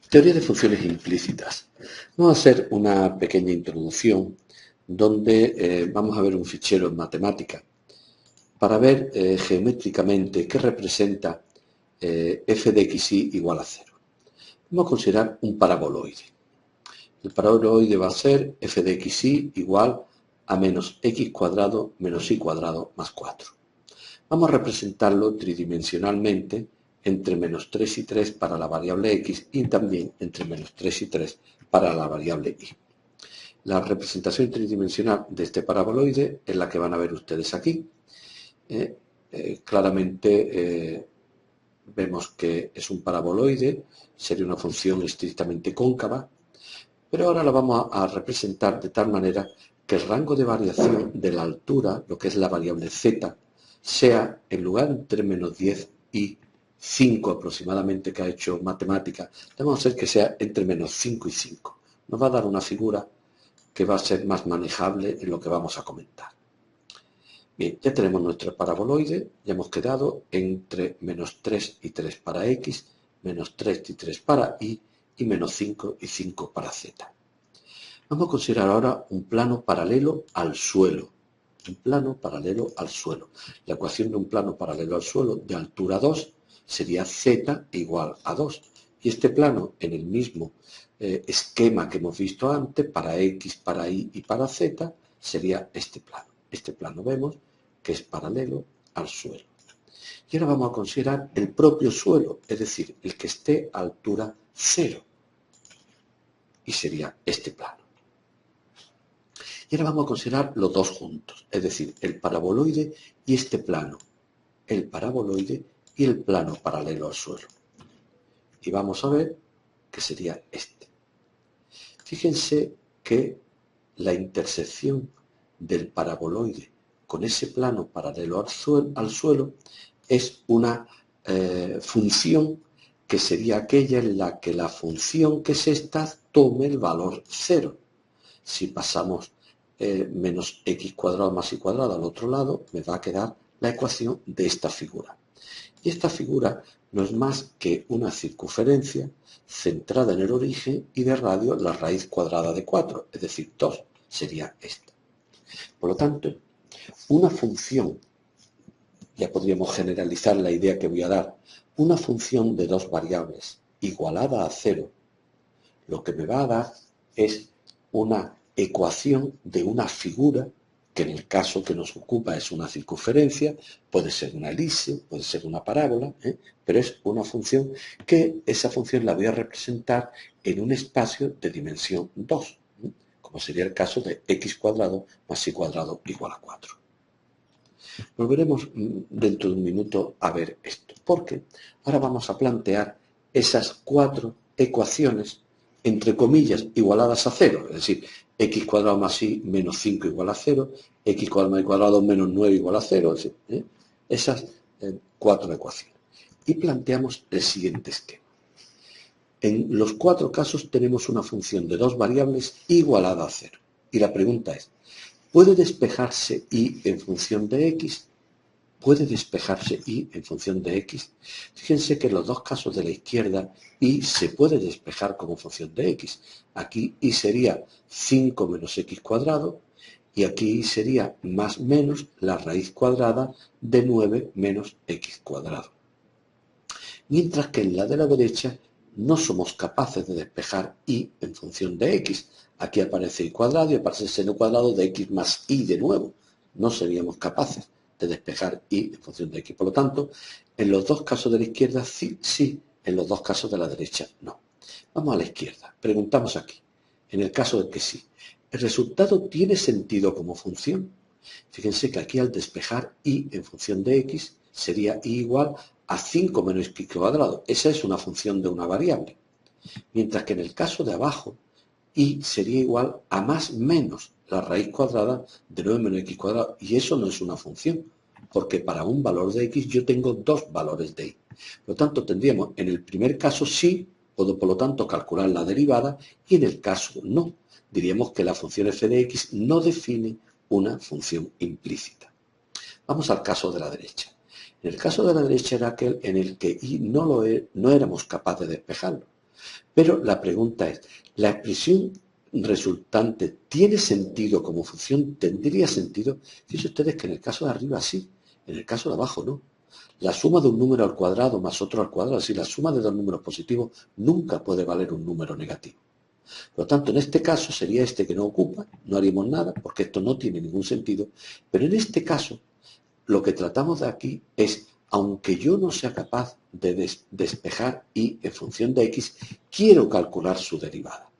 Teoría de funciones implícitas. Vamos a hacer una pequeña introducción donde vamos a ver un fichero en matemática para ver geométricamente qué representa f de xy igual a 0. Vamos a considerar un paraboloide. El paraboloide va a ser f de xy igual a menos x cuadrado menos y cuadrado más 4. Vamos a representarlo tridimensionalmente entre menos 3 y 3 para la variable x y también entre menos 3 y 3 para la variable y. La representación tridimensional de este paraboloide es la que van a ver ustedes aquí. Claramente vemos que es un paraboloide, sería una función estrictamente cóncava, pero ahora la vamos a representar de tal manera que el rango de variación de la altura, lo que es la variable z, sea, en lugar entre menos 10 y 5 aproximadamente que ha hecho matemática, le vamos a hacer que sea entre menos 5 y 5. Nos va a dar una figura que va a ser más manejable en lo que vamos a comentar. Bien, ya tenemos nuestro paraboloide, ya hemos quedado entre menos 3 y 3 para x, menos 3 y 3 para y menos 5 y 5 para z. Vamos a considerar ahora un plano paralelo al suelo. Un plano paralelo al suelo. La ecuación de un plano paralelo al suelo de altura 2 sería z igual a 2. Y este plano, en el mismo esquema que hemos visto antes, para x, para y para z, sería este plano. Este plano vemos que es paralelo al suelo. Y ahora vamos a considerar el propio suelo, es decir, el que esté a altura 0. Y sería este plano. Y ahora vamos a considerar los dos juntos, es decir, el paraboloide y este plano, el paraboloide y el plano paralelo al suelo. Y vamos a ver que sería este. Fíjense que la intersección del paraboloide con ese plano paralelo al suelo es una función que sería aquella en la que la función que es esta tome el valor 0. Si pasamos menos x cuadrado más y cuadrado al otro lado, me va a quedar la ecuación de esta figura. Y esta figura no es más que una circunferencia centrada en el origen y de radio la raíz cuadrada de 4, es decir, 2, sería esta. Por lo tanto, una función, ya podríamos generalizar la idea que voy a dar, una función de dos variables igualada a 0, lo que me va a dar es una ecuación de una figura que en el caso que nos ocupa es una circunferencia, puede ser una elipse, puede ser una parábola, pero es una función que esa función la voy a representar en un espacio de dimensión 2, como sería el caso de x cuadrado más y cuadrado igual a 4. Volveremos dentro de un minuto a ver esto, porque ahora vamos a plantear esas cuatro ecuaciones entre comillas, igualadas a 0, es decir, x cuadrado más y menos 5 igual a 0, x cuadrado más y cuadrado menos 9 igual a 0, es decir, esas cuatro ecuaciones. Y planteamos el siguiente esquema. En los cuatro casos tenemos una función de dos variables igualada a 0. Y la pregunta es, ¿puede despejarse y en función de x? ¿Puede despejarse y en función de x? Fíjense que en los dos casos de la izquierda y se puede despejar como función de x. Aquí y sería 5 menos x cuadrado y aquí y sería más menos la raíz cuadrada de 9 menos x cuadrado. Mientras que en la de la derecha no somos capaces de despejar y en función de x. Aquí aparece y cuadrado y aparece seno cuadrado de x más y de nuevo. No seríamos capaces de despejar y en función de x. Por lo tanto, en los dos casos de la izquierda sí, en los dos casos de la derecha no. Vamos a la izquierda. Preguntamos aquí, en el caso de que sí. ¿El resultado tiene sentido como función? Fíjense que aquí al despejar y en función de x sería y igual a 5 menos x cuadrado. Esa es una función de una variable. Mientras que en el caso de abajo, y sería igual a más menos la raíz cuadrada de 9 menos x cuadrado. Y eso no es una función, porque para un valor de x yo tengo dos valores de y. Por lo tanto, tendríamos en el primer caso sí, puedo por lo tanto calcular la derivada, y en el caso no. Diríamos que la función f de x no define una función implícita. Vamos al caso de la derecha. En el caso de la derecha era aquel en el que y no éramos capaces de despejarlo. Pero la pregunta es, ¿la expresión resultante tiene sentido como función? ¿Tendría sentido? Fíjense ustedes que en el caso de arriba sí, en el caso de abajo no. La suma de un número al cuadrado más otro al cuadrado, es decir, la suma de dos números positivos nunca puede valer un número negativo. Por lo tanto, en este caso sería este que no ocupa, no haríamos nada porque esto no tiene ningún sentido, pero en este caso lo que tratamos de aquí es, aunque yo no sea capaz de despejar y en función de x, quiero calcular su derivada.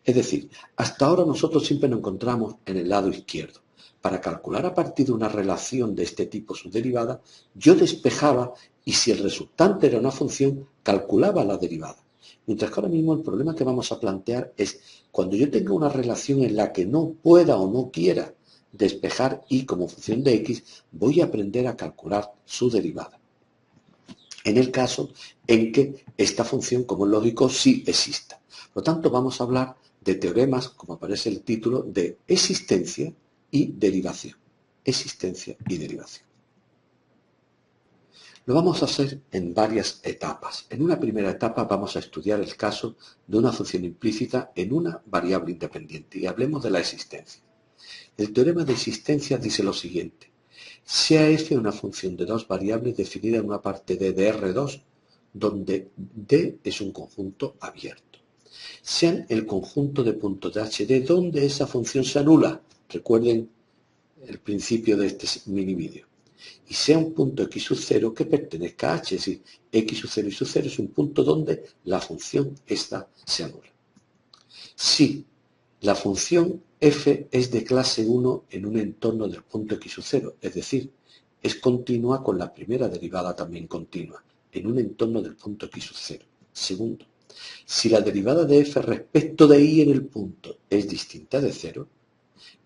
Es decir, hasta ahora nosotros siempre nos encontramos en el lado izquierdo. Para calcular a partir de una relación de este tipo su derivada, yo despejaba y si el resultante era una función, calculaba la derivada. Mientras que ahora mismo el problema que vamos a plantear es cuando yo tenga una relación en la que no pueda o no quiera despejar y como función de x, voy a aprender a calcular su derivada. En el caso en que esta función, como es lógico, sí exista. Por lo tanto, vamos a hablar de teoremas, como aparece el título, de existencia y derivación. Existencia y derivación. Lo vamos a hacer en varias etapas. En una primera etapa vamos a estudiar el caso de una función implícita en una variable independiente y hablemos de la existencia. El teorema de existencia dice lo siguiente. Sea f una función de dos variables definida en una parte D de R2, donde D es un conjunto abierto. Sean el conjunto de puntos de HD donde esa función se anula. Recuerden el principio de este mini vídeo. Y sea un punto x sub 0 que pertenezca a h, es decir, x sub 0 y sub 0 es un punto donde la función esta se anula. Si la función f es de clase 1 en un entorno del punto x sub 0, es decir, es continua con la primera derivada también continua, en un entorno del punto x sub 0. Segundo, si la derivada de f respecto de y en el punto es distinta de 0,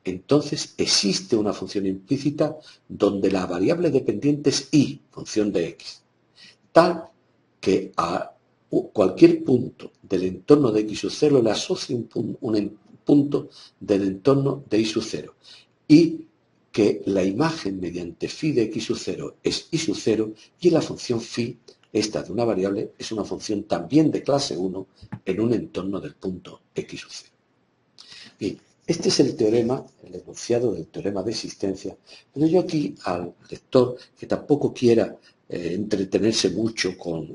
entonces existe una función implícita donde la variable dependiente es y, función de x, tal que a cualquier punto del entorno de x sub 0 le asocia un punto del entorno de y sub 0 y que la imagen mediante phi de x sub 0 es y sub 0 y la función phi, esta de una variable, es una función también de clase 1 en un entorno del punto x sub 0. Bien, este es el teorema, el enunciado del teorema de existencia, pero yo aquí al lector que tampoco quiera entretenerse mucho con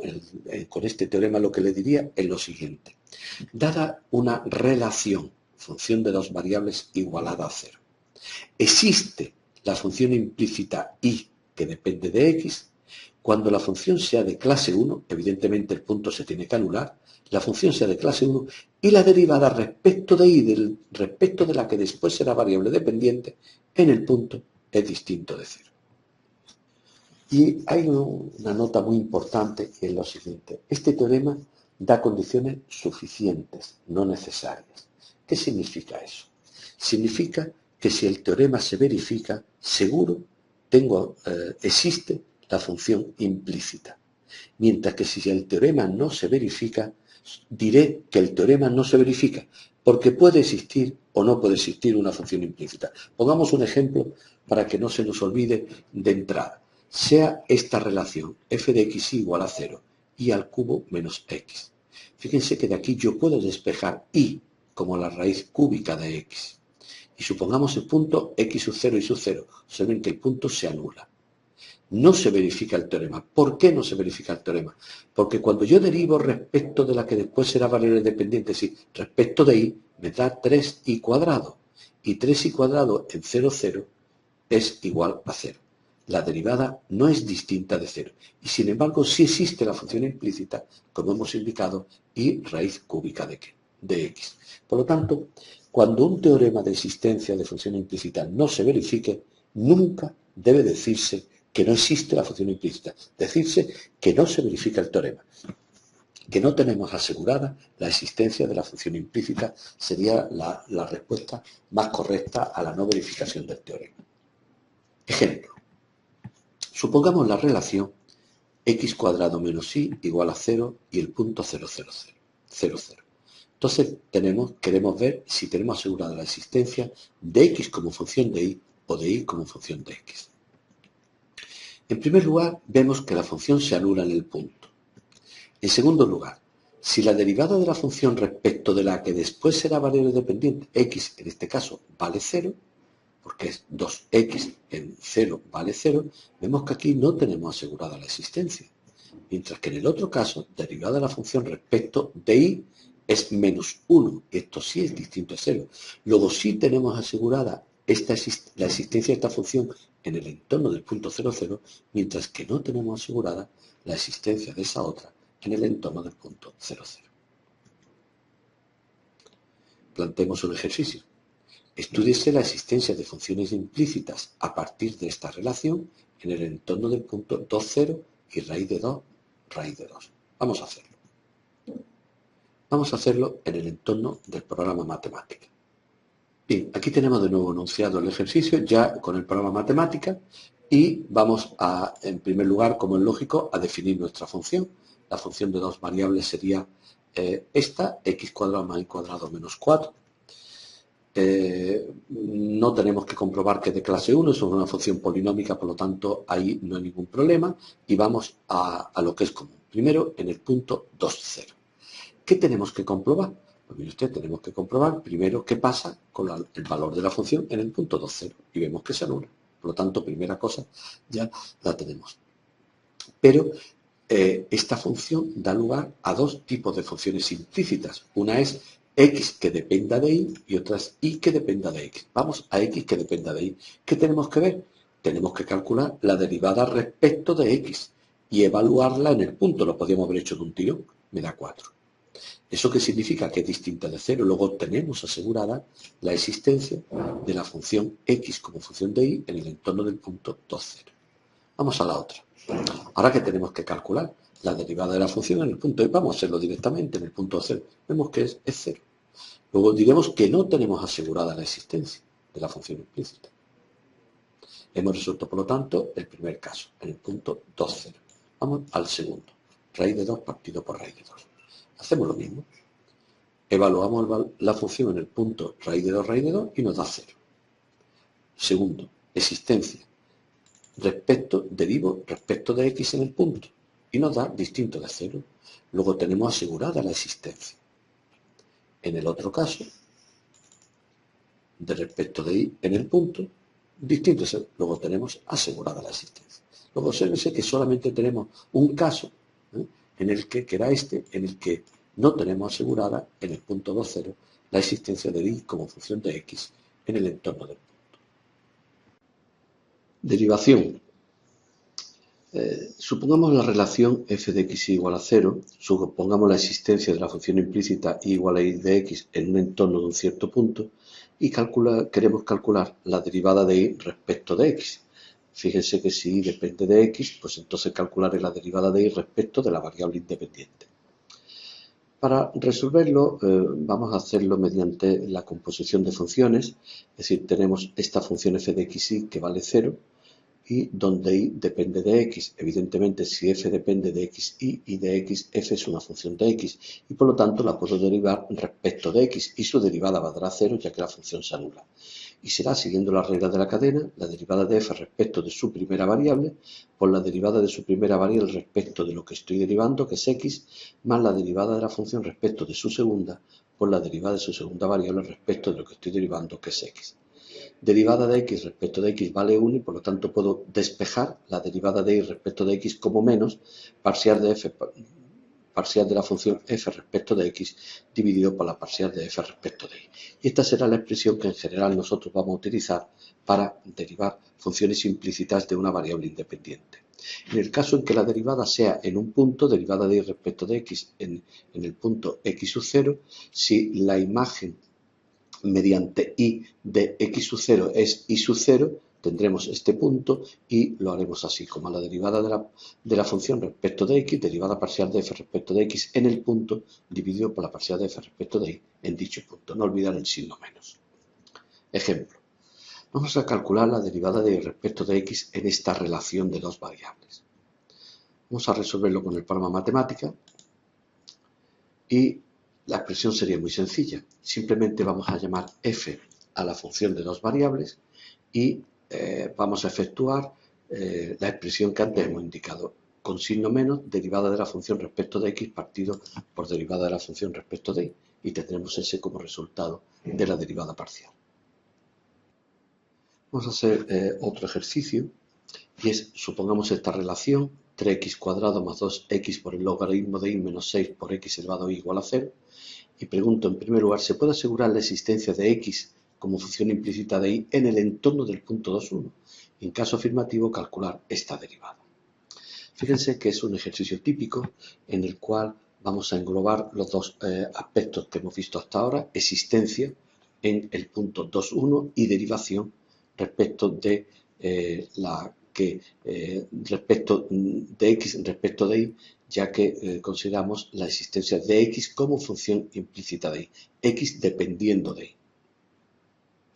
este teorema, lo que le diría es lo siguiente. Dada una relación, función de dos variables igualada a 0, existe la función implícita y que depende de x, cuando la función sea de clase 1, evidentemente el punto se tiene que anular, la función sea de clase 1 y la derivada respecto de y, respecto de la que después será variable dependiente, en el punto es distinto de 0. Y hay una nota muy importante y es lo siguiente. Este teorema da condiciones suficientes, no necesarias. ¿Qué significa eso? Significa que si el teorema se verifica, seguro existe la función implícita. Mientras que si el teorema no se verifica, diré que el teorema no se verifica, porque puede existir o no puede existir una función implícita. Pongamos un ejemplo para que no se nos olvide de entrada. Sea esta relación f de x igual a 0 y al cubo menos x. Fíjense que de aquí yo puedo despejar y como la raíz cúbica de x. Y supongamos el punto x sub 0 y sub 0. Observen que el punto se anula. No se verifica el teorema. ¿Por qué no se verifica el teorema? Porque cuando yo derivo respecto de la que después será variable dependiente, sí, respecto de y, me da 3y cuadrado. Y 3y cuadrado en 0, 0 es igual a 0. La derivada no es distinta de 0. Y sin embargo, sí existe la función implícita, como hemos indicado, y raíz cúbica de x. Por lo tanto, cuando un teorema de existencia de función implícita no se verifique, nunca debe decirse que no existe la función implícita, decirse que no se verifica el teorema, que no tenemos asegurada la existencia de la función implícita, sería la respuesta más correcta a la no verificación del teorema. Ejemplo, supongamos la relación x cuadrado menos y igual a 0 y el punto 0, 0, 0, 0, 0. Entonces queremos ver si tenemos asegurada la existencia de x como función de y o de y como función de x. En primer lugar, vemos que la función se anula en el punto. En segundo lugar, Si la derivada de la función respecto de la que después será variable dependiente, x en este caso vale 0, porque es 2x en 0 vale 0, vemos que aquí no tenemos asegurada la existencia. Mientras que en el otro caso, derivada de la función respecto de y es menos 1. Esto sí es distinto a 0. Luego sí tenemos asegurada la existencia de esta función en el entorno del punto 0, 0, mientras que no tenemos asegurada la existencia de esa otra en el entorno del punto 0, 0. Planteemos un ejercicio. Estúdiese la existencia de funciones implícitas a partir de esta relación en el entorno del punto 2, 0 y raíz de 2, raíz de 2. Vamos a hacerlo. Vamos a hacerlo en el entorno del programa matemática. Bien, aquí tenemos de nuevo enunciado el ejercicio ya con el programa matemática y vamos a, en primer lugar, como es lógico, a definir nuestra función. La función de dos variables sería esta, x cuadrado más y cuadrado menos 4. No tenemos que comprobar que es de clase 1, eso es una función polinómica, por lo tanto ahí no hay ningún problema y vamos a lo que es común. Primero en el punto 2, 0. ¿Qué tenemos que comprobar? Pues mire usted, tenemos que comprobar primero qué pasa con el valor de la función en el punto 2, 0 y vemos que se anula. Por lo tanto, primera cosa ya la tenemos. Pero esta función da lugar a dos tipos de funciones implícitas. Una es x que dependa de y otra es y que dependa de x. Vamos a x que dependa de y. ¿Qué tenemos que ver? Tenemos que calcular la derivada respecto de x y evaluarla en el punto. Lo podríamos haber hecho de un tirón. Me da 4. ¿Eso qué significa? Que es distinta de 0. Luego tenemos asegurada la existencia de la función x como función de y en el entorno del punto 2, 0. Vamos a la otra. Ahora que tenemos que calcular la derivada de la función en el punto y vamos a hacerlo directamente en el punto 0. Vemos que es 0. Luego diremos que no tenemos asegurada la existencia de la función implícita. Hemos resuelto, por lo tanto, el primer caso, en el punto 2, 0. Vamos al segundo. Raíz de 2 partido por raíz de 2. Hacemos lo mismo. Evaluamos la función en el punto raíz de 2 y nos da 0. Segundo, existencia. Derivo respecto de x en el punto y nos da distinto de 0. Luego tenemos asegurada la existencia. En el otro caso, de respecto de y en el punto, distinto de 0. Luego tenemos asegurada la existencia. Luego obsérvese que solamente tenemos un caso en el que era este, en el que no tenemos asegurada en el punto 2, 0 la existencia de y como función de x en el entorno del punto. Derivación. Supongamos la relación f de x igual a 0, supongamos la existencia de la función implícita y igual a y de x en un entorno de un cierto punto y queremos calcular la derivada de y respecto de x. Fíjense que si y depende de x, pues entonces calcularé la derivada de y respecto de la variable independiente. Para resolverlo, vamos a hacerlo mediante la composición de funciones, es decir, tenemos esta función f de xy que vale 0, y donde y depende de x. Evidentemente, si f depende de xy y de x, f es una función de x, y por lo tanto la puedo derivar respecto de x, y su derivada valdrá 0, ya que la función se anula. Y será, siguiendo las reglas de la cadena, la derivada de f respecto de su primera variable, por la derivada de su primera variable respecto de lo que estoy derivando, que es x, más la derivada de la función respecto de su segunda, por la derivada de su segunda variable respecto de lo que estoy derivando, que es x. Derivada de x respecto de x vale 1 y por lo tanto puedo despejar la derivada de y respecto de x como menos parcial de la función f respecto de x dividido por la parcial de f respecto de y. Y esta será la expresión que en general nosotros vamos a utilizar para derivar funciones implícitas de una variable independiente. En el caso en que la derivada sea en un punto, derivada de y respecto de x en el punto x sub 0, si la imagen mediante y de x sub 0 es y sub 0, tendremos este punto y lo haremos así, como la derivada de la función respecto de x, derivada parcial de f respecto de x en el punto, dividido por la parcial de f respecto de y en dicho punto. No olvidar el signo menos. Ejemplo. Vamos a calcular la derivada de y respecto de x en esta relación de dos variables. Vamos a resolverlo con el programa matemática y la expresión sería muy sencilla. Simplemente vamos a llamar f a la función de dos variables y vamos a efectuar la expresión que antes hemos indicado. con signo menos, derivada de la función respecto de x partido por derivada de la función respecto de y. Y tendremos ese como resultado de la derivada parcial. Vamos a hacer otro ejercicio, y es, supongamos esta relación, 3x cuadrado más 2x por el logaritmo de y menos 6 por x elevado a y igual a 0. Y pregunto, en primer lugar, ¿se puede asegurar la existencia de x como función implícita de y en el entorno del punto 2,1? Y en caso afirmativo, calcular esta derivada. Fíjense que es un ejercicio típico en el cual vamos a englobar los dos aspectos que hemos visto hasta ahora: existencia en el punto 2,1 y derivación respecto de respecto de x respecto de y, ya que consideramos la existencia de x como función implícita de y, x dependiendo de y.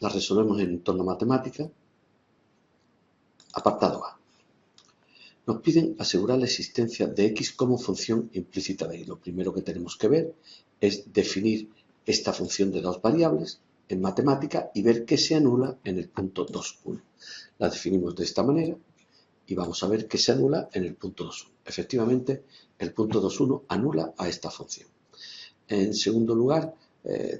La resolvemos en entorno matemática. Apartado A. Nos piden asegurar la existencia de x como función implícita de y. Lo primero que tenemos que ver es definir esta función de dos variables en matemática y ver qué se anula en el punto 2,1. La definimos de esta manera y vamos a ver qué se anula en el punto 2,1. Efectivamente, el punto 2,1 anula a esta función. En segundo lugar,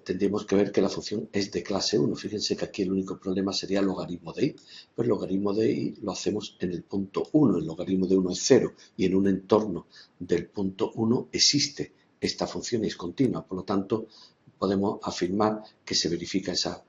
tendríamos que ver que la función es de clase 1. Fíjense que aquí el único problema sería el logaritmo de y. Pues el logaritmo de y lo hacemos en el punto 1. El logaritmo de 1 es 0 y en un entorno del punto 1 existe esta función y es continua. Por lo tanto, podemos afirmar que se verifica esa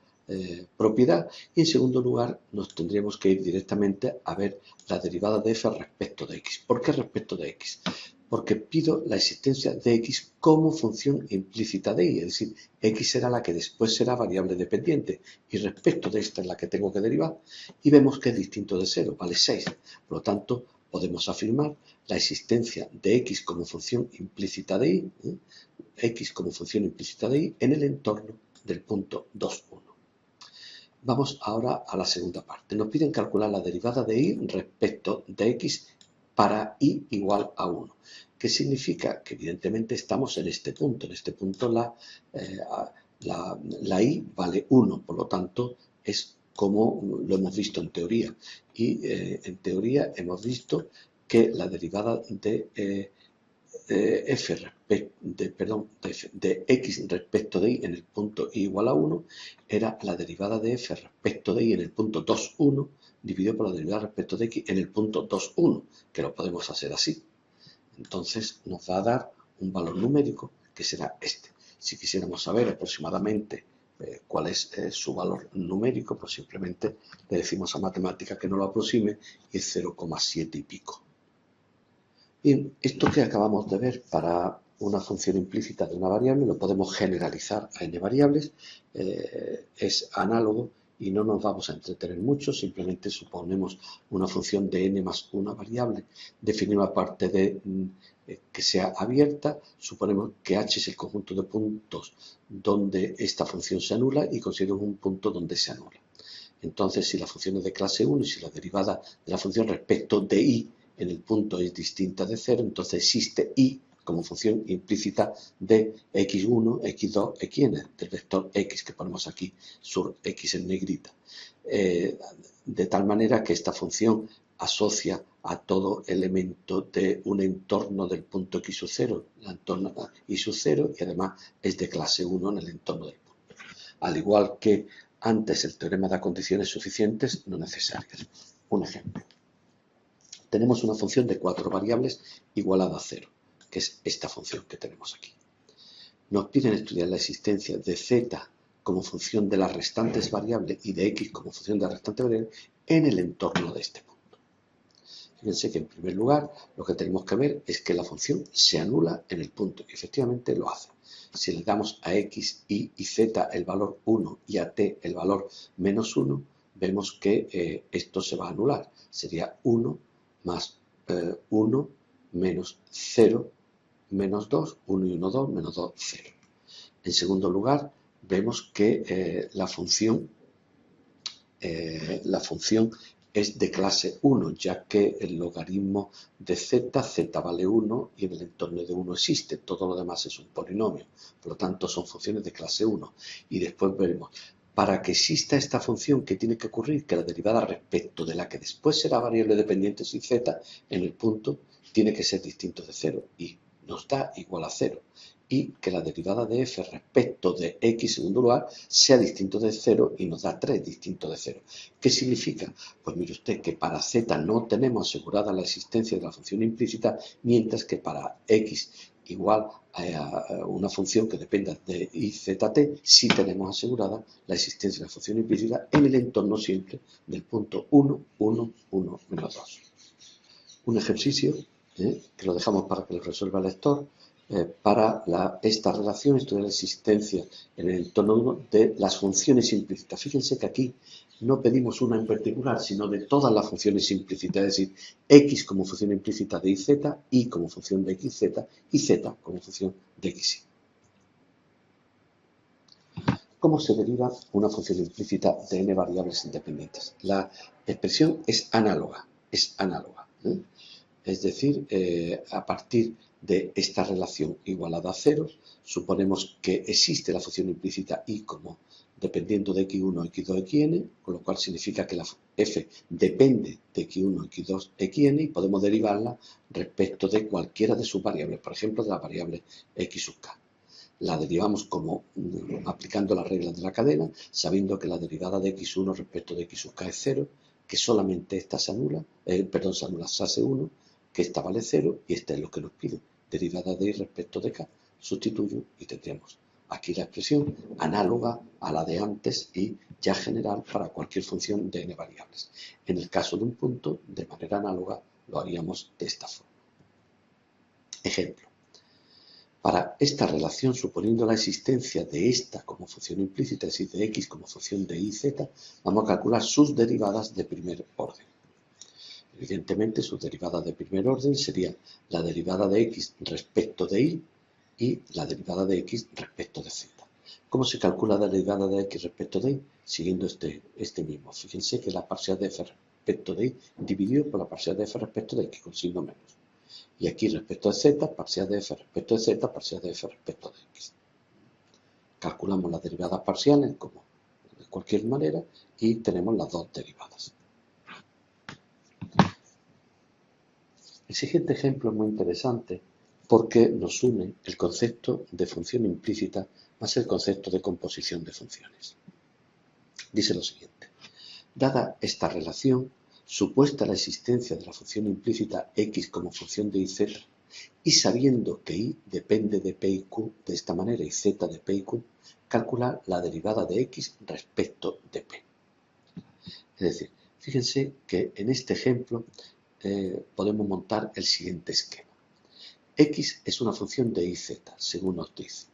propiedad. Y en segundo lugar, nos tendríamos que ir directamente a ver la derivada de f respecto de x. ¿Por qué respecto de x? Porque pido la existencia de x como función implícita de y, es decir, x será la que después será variable dependiente y respecto de esta es la que tengo que derivar, y vemos que es distinto de 0, vale 6. Por lo tanto, podemos afirmar la existencia de x como función implícita de y, x como función implícita de y en el entorno del punto 2,1. Vamos ahora a la segunda parte. Nos piden calcular la derivada de y respecto de x para y igual a 1. ¿Qué significa? Que evidentemente estamos en este punto. En este punto la y vale 1, por lo tanto es como lo hemos visto en teoría. Y en teoría hemos visto que la derivada de de x respecto de y en el punto y igual a 1 era la derivada de f respecto de y en el punto 2,1 dividido por la derivada respecto de x en el punto 2,1, que lo podemos hacer así. Entonces nos va a dar un valor numérico que será este. Si quisiéramos saber aproximadamente cuál es su valor numérico, pues simplemente le decimos a matemática que no lo aproxime y es 0,7 y pico. Bien, esto que acabamos de ver para una función implícita de una variable lo podemos generalizar a n variables, es análogo y no nos vamos a entretener mucho, simplemente suponemos una función de n más una variable, definimos aparte de que sea abierta, suponemos que h es el conjunto de puntos donde esta función se anula y consideramos un punto donde se anula. Entonces, si la función es de clase 1 y si la derivada de la función respecto de y en el punto es distinta de 0, entonces existe y como función implícita de x1, x2, xn, del vector x que ponemos aquí sur x en negrita. De tal manera que esta función asocia a todo elemento de un entorno del punto x sub 0, el entorno y sub 0, y además es de clase 1 en el entorno del punto. Al igual que antes el teorema da condiciones suficientes no necesarias. Un ejemplo. Tenemos una función de 4 variables igualada a 0, que es esta función que tenemos aquí. Nos piden estudiar la existencia de z como función de las restantes variables y de x como función de las restantes variables en el entorno de este punto. Fíjense que en primer lugar lo que tenemos que ver es que la función se anula en el punto y efectivamente lo hace. Si le damos a x, y z el valor 1 y a t el valor menos 1, vemos que esto se va a anular. Sería 1 más 1 menos 0 menos 2, 1 y 1, 2, menos 2, 0. En segundo lugar, vemos que la función es de clase 1, ya que el logaritmo de z vale 1 y en el entorno de 1 existe, todo lo demás es un polinomio, por lo tanto son funciones de clase 1. Y después veremos, para que exista esta función, ¿qué tiene que ocurrir? Que la derivada respecto de la que después será variable dependiente sin z en el punto tiene que ser distinto de 0 y nos da igual a 0. Y que la derivada de f respecto de x segundo lugar sea distinto de 0 y nos da 3 distinto de 0. ¿Qué significa? Pues mire usted que para z no tenemos asegurada la existencia de la función implícita, mientras que para x igual a una función que dependa de izt, sí tenemos asegurada la existencia de la función implícita en el entorno simple del punto 1, 1, 1, menos 2. Un ejercicio que lo dejamos para que lo resuelva el lector. Para esta relación, estudiar la existencia en el entorno 1 de las funciones implícitas. Fíjense que aquí no pedimos una en particular, sino de todas las funciones implícitas, es decir, x como función implícita de iz, y como función de xz, y z como función de xy. ¿Cómo se deriva una función implícita de n variables independientes? La expresión es análoga, Es decir, a partir de esta relación igualada a 0, suponemos que existe la función implícita y como dependiendo de x1, x2, xn, con lo cual significa que la f depende de x1, x2, xn y podemos derivarla respecto de cualquiera de sus variables, por ejemplo, de la variable x sub k. La derivamos como aplicando las reglas de la cadena, sabiendo que la derivada de x1 respecto de x sub k es 0, que solamente esta se anula, se hace 1, que esta vale 0 y esta es lo que nos pide, derivada de y respecto de k. Sustituyo y tendremos aquí la expresión análoga a la de antes y ya general para cualquier función de n variables. En el caso de un punto, de manera análoga, lo haríamos de esta forma. Ejemplo. Para esta relación, suponiendo la existencia de esta como función implícita, es decir, de x como función de y, z, vamos a calcular sus derivadas de primer orden. Evidentemente, sus derivadas de primer orden sería la derivada de x respecto de y la derivada de x respecto de z. ¿Cómo se calcula la derivada de x respecto de y? Siguiendo este mismo. Fíjense que la parcial de f respecto de y dividido por la parcial de f respecto de x con signo menos. Y aquí respecto de z, parcial de f respecto de z, parcial de f respecto de x. Calculamos las derivadas parciales como de cualquier manera y tenemos las dos derivadas. El siguiente ejemplo es muy interesante porque nos une el concepto de función implícita más el concepto de composición de funciones. Dice lo siguiente. Dada esta relación, supuesta la existencia de la función implícita x como función de iz y sabiendo que y depende de p y q de esta manera y z de p y q, calcular la derivada de x respecto de p. Es decir, fíjense que en este ejemplo podemos montar el siguiente esquema. X es una función de iz, según nos dice,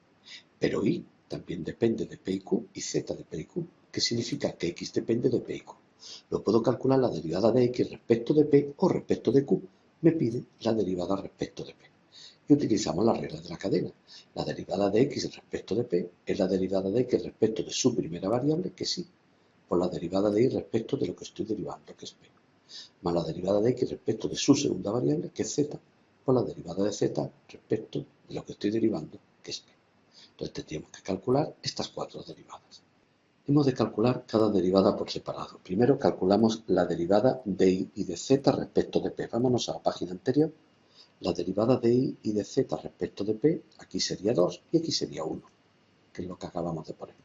pero y también depende de p y q y z de p y q, que significa que x depende de p y q. Lo puedo calcular la derivada de x respecto de p o respecto de q. Me pide la derivada respecto de p. Y utilizamos las reglas de la cadena. La derivada de x respecto de p es la derivada de x respecto de su primera variable, que es y, por la derivada de y respecto de lo que estoy derivando, que es p, más la derivada de x respecto de su segunda variable, que es z, por la derivada de z respecto de lo que estoy derivando, que es p. Entonces tendríamos que calcular estas cuatro derivadas. Hemos de calcular cada derivada por separado. Primero calculamos la derivada de y de z respecto de p. Vámonos a la página anterior. La derivada de y de z respecto de p, aquí sería 2 y aquí sería 1, que es lo que acabamos de poner.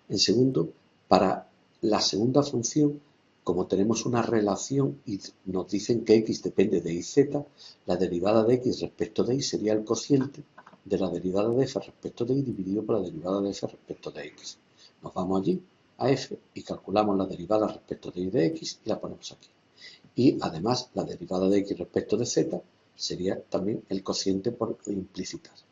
En segundo, para la segunda función, como tenemos una relación y nos dicen que x depende de y z, la derivada de x respecto de y sería el cociente de la derivada de f respecto de y dividido por la derivada de f respecto de x. Nos vamos allí a f y calculamos la derivada respecto de y de x y la ponemos aquí. Y además la derivada de x respecto de z sería también el cociente por implícitas.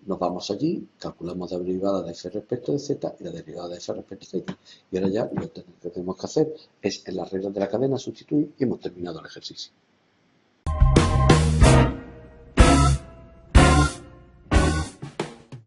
Nos vamos allí, calculamos la derivada de f respecto de z y la derivada de f respecto de x. Y ahora ya lo que tenemos que hacer es en las reglas de la cadena sustituir y hemos terminado el ejercicio.